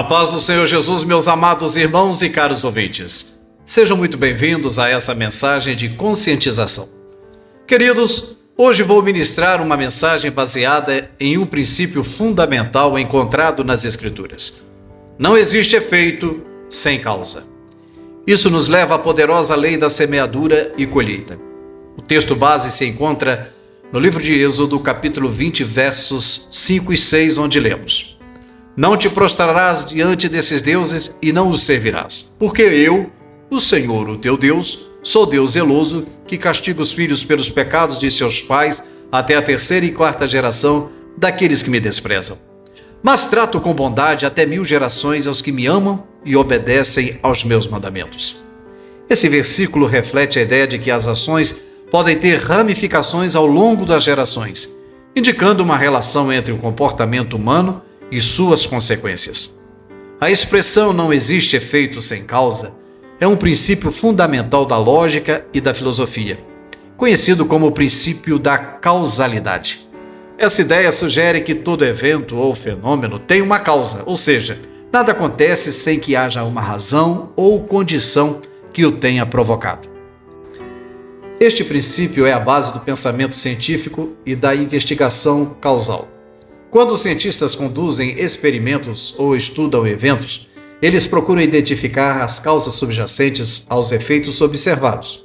A paz do Senhor Jesus, meus amados irmãos e caros ouvintes. Sejam muito bem-vindos a essa mensagem de conscientização. Queridos, hoje vou ministrar uma mensagem baseada em um princípio fundamental encontrado nas Escrituras. Não existe efeito sem causa. Isso nos leva à poderosa lei da semeadura e colheita. O texto base se encontra no livro de Êxodo, capítulo 20, versos 5 e 6, onde lemos: Não te prostrarás diante desses deuses e não os servirás, porque eu, o Senhor, o teu Deus, sou Deus zeloso, que castiga os filhos pelos pecados de seus pais até a 3ª e 4ª geração daqueles que me desprezam. Mas trato com bondade até 1000 gerações aos que me amam e obedecem aos meus mandamentos. Esse versículo reflete a ideia de que as ações podem ter ramificações ao longo das gerações, indicando uma relação entre o comportamento humano e suas consequências. A expressão não existe efeito sem causa é um princípio fundamental da lógica e da filosofia, conhecido como o princípio da causalidade. Essa ideia sugere que todo evento ou fenômeno tem uma causa, ou seja, nada acontece sem que haja uma razão ou condição que o tenha provocado. Este princípio é a base do pensamento científico e da investigação causal. Quando os cientistas conduzem experimentos ou estudam eventos, eles procuram identificar as causas subjacentes aos efeitos observados.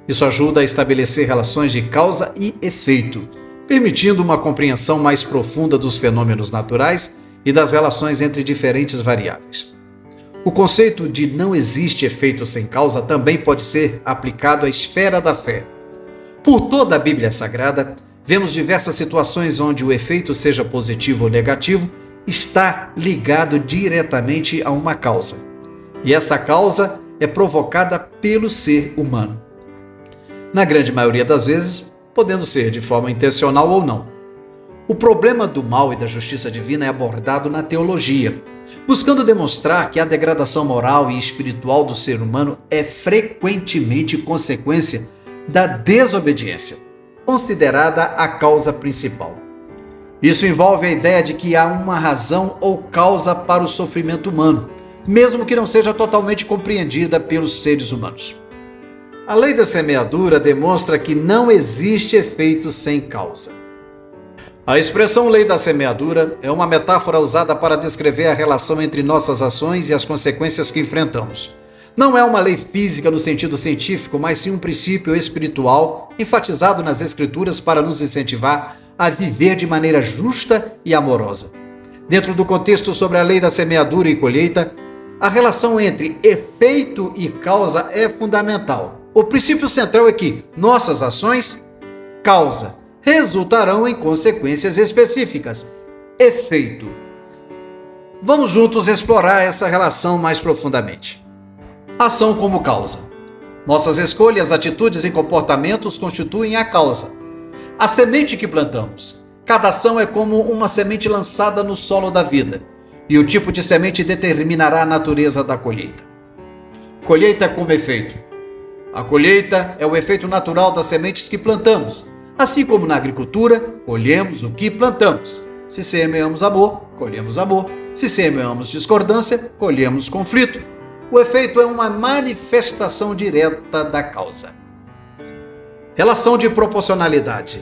Isso ajuda a estabelecer relações de causa e efeito, permitindo uma compreensão mais profunda dos fenômenos naturais e das relações entre diferentes variáveis. O conceito de não existe efeito sem causa também pode ser aplicado à esfera da fé. Por toda a Bíblia Sagrada, vemos diversas situações onde o efeito, seja positivo ou negativo, está ligado diretamente a uma causa. E essa causa é provocada pelo ser humano. Na grande maioria das vezes, podendo ser de forma intencional ou não. O problema do mal e da justiça divina é abordado na teologia, buscando demonstrar que a degradação moral e espiritual do ser humano é frequentemente consequência da desobediência, considerada a causa principal. Isso envolve a ideia de que há uma razão ou causa para o sofrimento humano, mesmo que não seja totalmente compreendida pelos seres humanos. A lei da semeadura demonstra que não existe efeito sem causa. A expressão lei da semeadura é uma metáfora usada para descrever a relação entre nossas ações e as consequências que enfrentamos. Não é uma lei física no sentido científico, mas sim um princípio espiritual enfatizado nas Escrituras para nos incentivar a viver de maneira justa e amorosa. Dentro do contexto sobre a lei da semeadura e colheita, a relação entre efeito e causa é fundamental. O princípio central é que nossas ações, causa, resultarão em consequências específicas, efeito. Vamos juntos explorar essa relação mais profundamente. Ação como causa. Nossas escolhas, atitudes e comportamentos constituem a causa. A semente que plantamos. Cada ação é como uma semente lançada no solo da vida, e o tipo de semente determinará a natureza da colheita. Colheita como efeito. A colheita é o efeito natural das sementes que plantamos. Assim como na agricultura, colhemos o que plantamos. Se semeamos amor, colhemos amor. Se semeamos discordância, colhemos conflito. O efeito é uma manifestação direta da causa. Relação de proporcionalidade.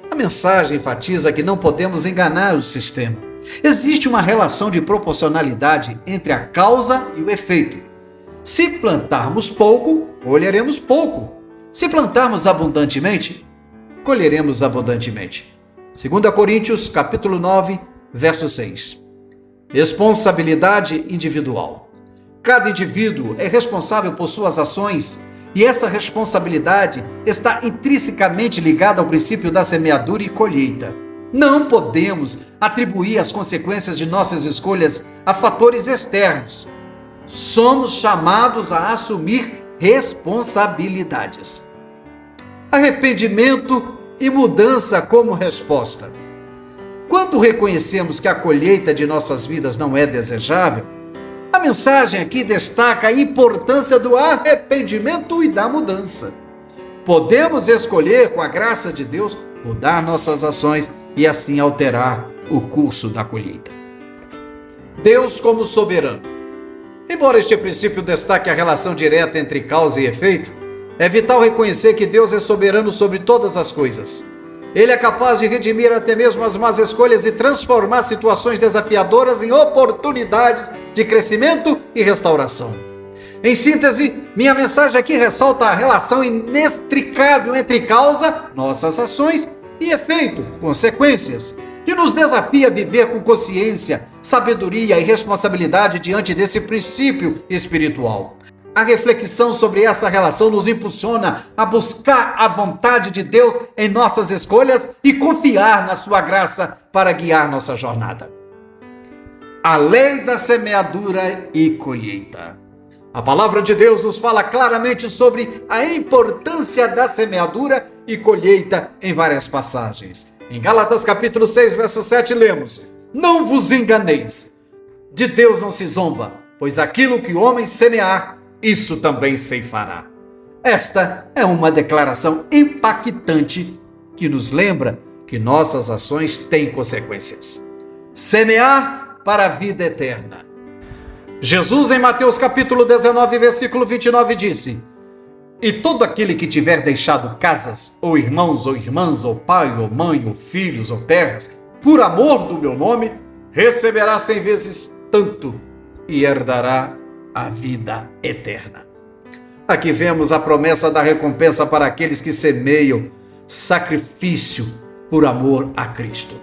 A mensagem enfatiza que não podemos enganar o sistema. Existe uma relação de proporcionalidade entre a causa e o efeito. Se plantarmos pouco, colheremos pouco. Se plantarmos abundantemente, colheremos abundantemente. 2 Coríntios, capítulo 9, verso 6. Responsabilidade individual. Cada indivíduo é responsável por suas ações e essa responsabilidade está intrinsecamente ligada ao princípio da semeadura e colheita. Não podemos atribuir as consequências de nossas escolhas a fatores externos. Somos chamados a assumir responsabilidades. Arrependimento e mudança como resposta. Quando reconhecemos que a colheita de nossas vidas não é desejável, a mensagem aqui destaca a importância do arrependimento e da mudança. Podemos escolher, com a graça de Deus, mudar nossas ações e assim alterar o curso da colheita. Deus como soberano. Embora este princípio destaque a relação direta entre causa e efeito, é vital reconhecer que Deus é soberano sobre todas as coisas. Ele é capaz de redimir até mesmo as más escolhas e transformar situações desafiadoras em oportunidades de crescimento e restauração. Em síntese, minha mensagem aqui ressalta a relação inextricável entre causa, nossas ações, e efeito, consequências, que nos desafia a viver com consciência, sabedoria e responsabilidade diante desse princípio espiritual. A reflexão sobre essa relação nos impulsiona a buscar a vontade de Deus em nossas escolhas e confiar na sua graça para guiar nossa jornada. A lei da semeadura e colheita. A palavra de Deus nos fala claramente sobre a importância da semeadura e colheita em várias passagens. Em Gálatas capítulo 6, verso 7, lemos: Não vos enganeis, de Deus não se zomba, pois aquilo que o homem semear, isso também ceifará. Esta é uma declaração impactante que nos lembra que nossas ações têm consequências. Semear para a vida eterna. Jesus, em Mateus capítulo 19, versículo 29, disse: E todo aquele que tiver deixado casas, ou irmãos, ou irmãs, ou pai, ou mãe, ou filhos, ou terras, por amor do meu nome, receberá 100 vezes tanto e herdará a vida eterna. Aqui vemos a promessa da recompensa para aqueles que semeiam sacrifício por amor a Cristo.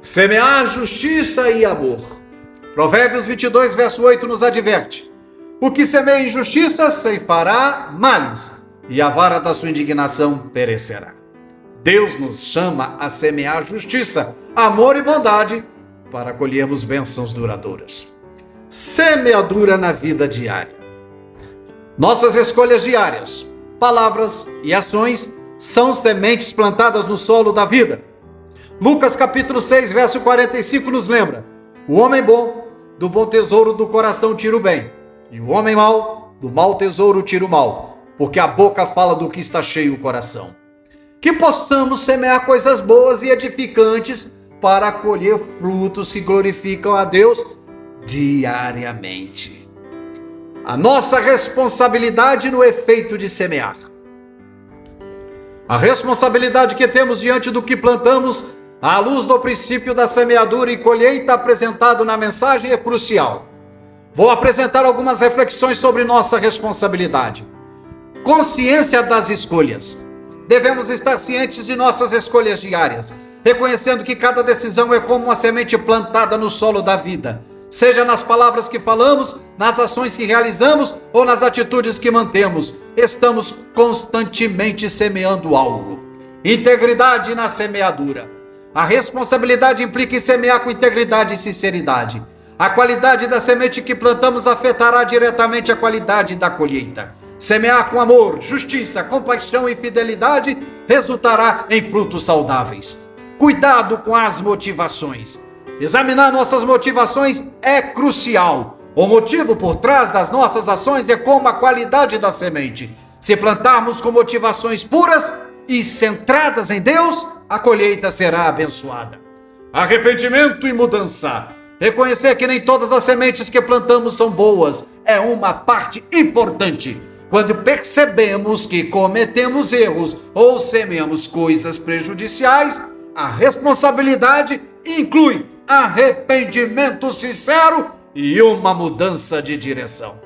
Semear justiça e amor. Provérbios 22, verso 8 nos adverte: O que semeia injustiça ceifará males, e a vara da sua indignação perecerá. Deus nos chama a semear justiça, amor e bondade para colhermos bênçãos duradouras. Semeadura na vida diária. Nossas escolhas diárias, palavras e ações são sementes plantadas no solo da vida. Lucas capítulo 6, verso 45 nos lembra: O homem bom, do bom tesouro do coração tira o bem, e o homem mau, do mau tesouro tira o mal, porque a boca fala do que está cheio o coração. Que possamos semear coisas boas e edificantes para colher frutos que glorificam a Deus diariamente. A nossa responsabilidade no efeito de semear. A responsabilidade que temos diante do que plantamos, à luz do princípio da semeadura e colheita apresentado na mensagem, é crucial. Vou apresentar algumas reflexões sobre nossa responsabilidade. Consciência das escolhas. Devemos estar cientes de nossas escolhas diárias, reconhecendo que cada decisão é como uma semente plantada no solo da vida, seja nas palavras que falamos, nas ações que realizamos ou nas atitudes que mantemos. Estamos constantemente semeando algo. Integridade na semeadura. A responsabilidade implica em semear com integridade e sinceridade. A qualidade da semente que plantamos afetará diretamente a qualidade da colheita. Semear com amor, justiça, compaixão e fidelidade resultará em frutos saudáveis. Cuidado com as motivações. Examinar nossas motivações é crucial. O motivo por trás das nossas ações é como a qualidade da semente. Se plantarmos com motivações puras e centradas em Deus, a colheita será abençoada. Arrependimento e mudança. Reconhecer que nem todas as sementes que plantamos são boas é uma parte importante. Quando percebemos que cometemos erros ou semeamos coisas prejudiciais, a responsabilidade inclui arrependimento sincero e uma mudança de direção.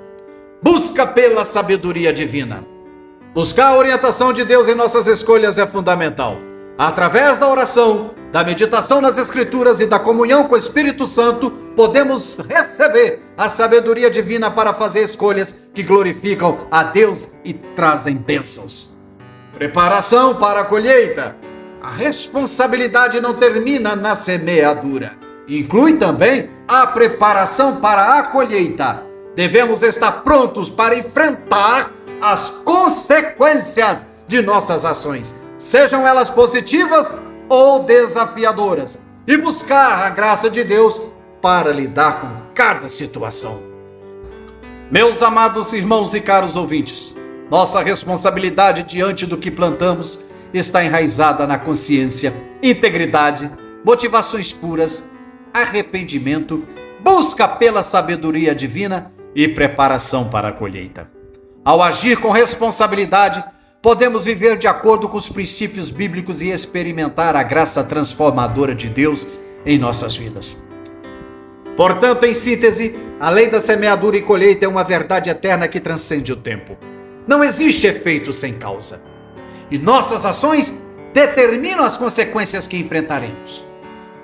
Busca pela sabedoria divina. Buscar a orientação de Deus em nossas escolhas é fundamental. Através da oração, da meditação nas Escrituras e da comunhão com o Espírito Santo, podemos receber a sabedoria divina para fazer escolhas que glorificam a Deus e trazem bênçãos. Preparação para a colheita. A responsabilidade não termina na semeadura. Inclui também a preparação para a colheita. Devemos estar prontos para enfrentar as consequências de nossas ações, sejam elas positivas ou desafiadoras, e buscar a graça de Deus para lidar com cada situação. Meus amados irmãos e caros ouvintes, nossa responsabilidade diante do que plantamos está enraizada na consciência, integridade, motivações puras, arrependimento busca pela sabedoria divina e preparação para a colheita. Ao agir com responsabilidade, podemos viver de acordo com os princípios bíblicos e experimentar a graça transformadora de Deus em nossas vidas. Portanto, em síntese, a lei da semeadura e colheita é uma verdade eterna que transcende o tempo. Não existe efeito sem causa. E nossas ações determinam as consequências que enfrentaremos.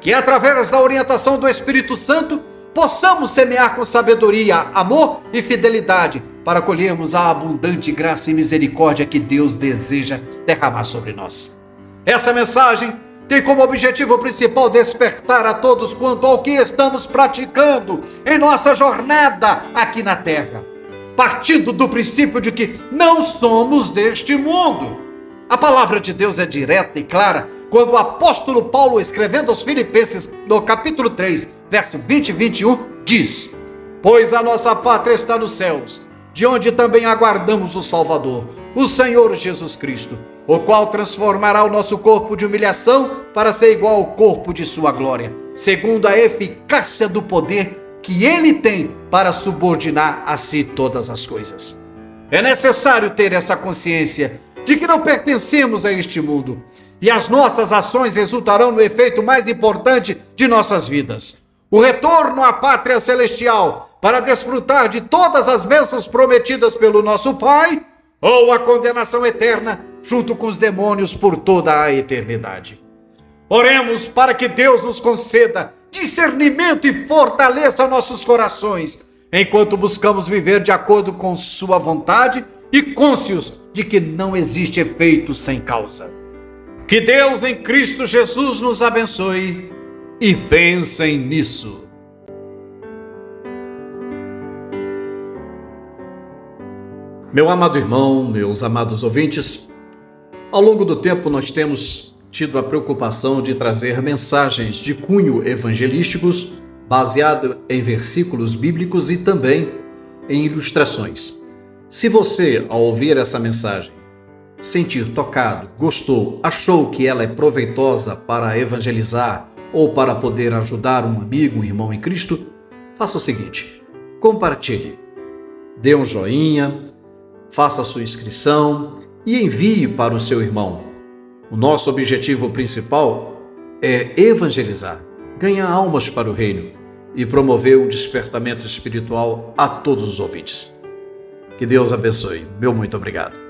Que através da orientação do Espírito Santo, possamos semear com sabedoria, amor e fidelidade para colhermos a abundante graça e misericórdia que Deus deseja derramar sobre nós. Essa mensagem tem como objetivo principal despertar a todos quanto ao que estamos praticando em nossa jornada aqui na Terra, partindo do princípio de que não somos deste mundo. A palavra de Deus é direta e clara quando o apóstolo Paulo, escrevendo aos Filipenses, no capítulo 3, verso 20 e 21, diz: Pois a nossa pátria está nos céus, de onde também aguardamos o Salvador, o Senhor Jesus Cristo, o qual transformará o nosso corpo de humilhação para ser igual ao corpo de sua glória, segundo a eficácia do poder que ele tem para subordinar a si todas as coisas. É necessário ter essa consciência de que não pertencemos a este mundo, e as nossas ações resultarão no efeito mais importante de nossas vidas: o retorno à pátria celestial para desfrutar de todas as bênçãos prometidas pelo nosso Pai, ou a condenação eterna junto com os demônios por toda a eternidade. Oremos para que Deus nos conceda discernimento e fortaleça nossos corações, enquanto buscamos viver de acordo com sua vontade e cônscios de que não existe efeito sem causa. Que Deus em Cristo Jesus nos abençoe e pensem nisso. Meu amado irmão, meus amados ouvintes, ao longo do tempo nós temos tido a preocupação de trazer mensagens de cunho evangelísticos baseado em versículos bíblicos e também em ilustrações. Se você, ao ouvir essa mensagem, sentir tocado, gostou, achou que ela é proveitosa para evangelizar ou para poder ajudar um amigo, um irmão em Cristo, faça o seguinte: compartilhe, dê um joinha, faça a sua inscrição e envie para o seu irmão. O nosso objetivo principal é evangelizar, ganhar almas para o reino e promover um despertamento espiritual a todos os ouvintes. Que Deus abençoe. Meu muito obrigado.